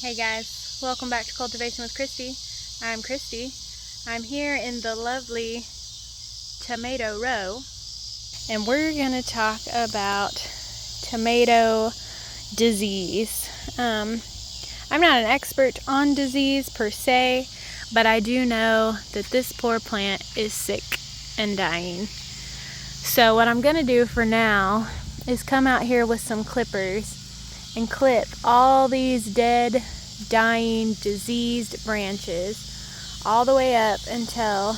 Hey guys, welcome back to Cultivation with Christy. I'm Christy. I'm here in the lovely tomato row, and we're going to talk about tomato disease. I'm not an expert on disease per se, but I do know that this poor plant is sick and dying. So what I'm going to do for now is come out here with some clippers and clip all these dead, dying, diseased branches all the way up until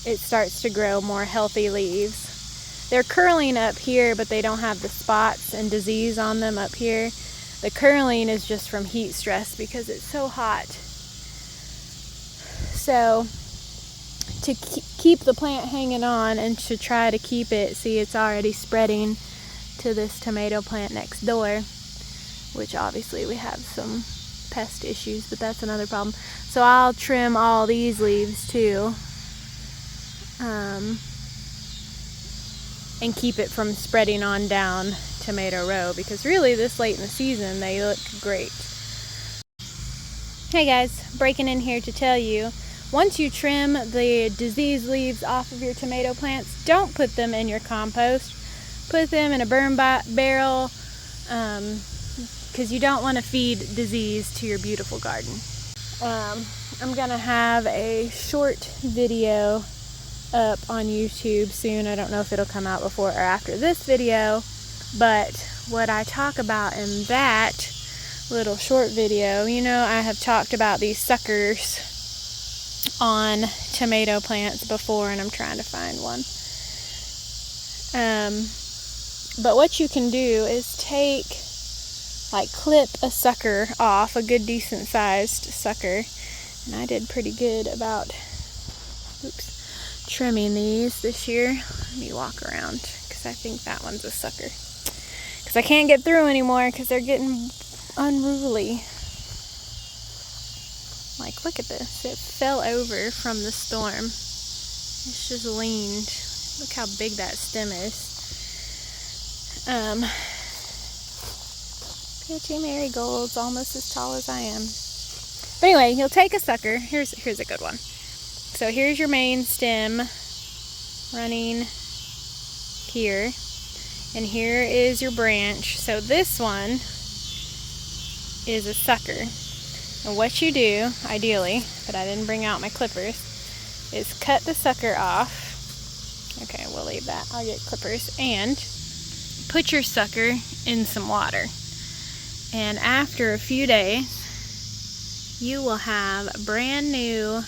it starts to grow more healthy leaves. They're curling up here, but they don't have the spots and disease on them up here. The curling is just from heat stress because it's so hot. So to keep the plant hanging on and to try to keep it, see, it's already spreading to this tomato plant next door, which obviously we have some pest issues, but that's another problem. So I'll trim all these leaves too, and keep it from spreading on down tomato row, because really this late in the season they look great. Hey guys, breaking in here to tell you, once you trim the diseased leaves off of your tomato plants, don't put them in your compost. Put them in a burn barrel, because you don't want to feed disease to your beautiful garden. I'm going to have a short video up on YouTube soon. I don't know if it'll come out before or after this video, but what I talk about in that little short video, I have talked about these suckers on tomato plants before, and I'm trying to find one. But what you can do is clip a sucker off, a good decent sized sucker. And I did pretty good about, trimming these this year. Let me walk around, because I think that one's a sucker. Because I can't get through anymore because they're getting unruly. Like, look at this. It fell over from the storm. It's just leaned. Look how big that stem is. Pretty marigolds, almost as tall as I am. But anyway, you'll take a sucker. Here's a good one. So here's your main stem running here, and here is your branch. So this one is a sucker. And what you do, ideally, but I didn't bring out my clippers, is cut the sucker off. Okay, we'll leave that. I'll get clippers. And put your sucker in some water. And after a few days, you will have brand new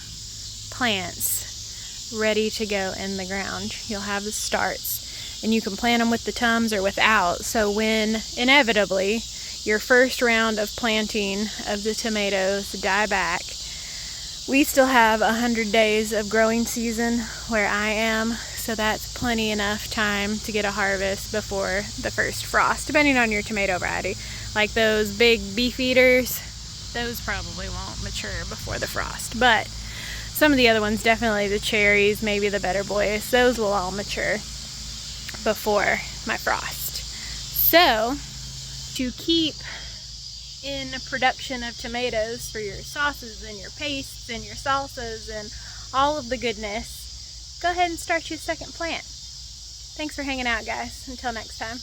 plants ready to go in the ground. You'll have the starts, and you can plant them with the tums or without. So when inevitably your first round of planting of the tomatoes die back, we still have 100 days of growing season where I am, so that's plenty enough time to get a harvest before the first frost, depending on your tomato variety. Like those big beef eaters, those probably won't mature before the frost, but some of the other ones, definitely the cherries, maybe the better boys, those will all mature before my frost. So to keep in production of tomatoes for your sauces and your pastes and your salsas and all of the goodness, go ahead and start your second plant. Thanks for hanging out, guys. Until next time.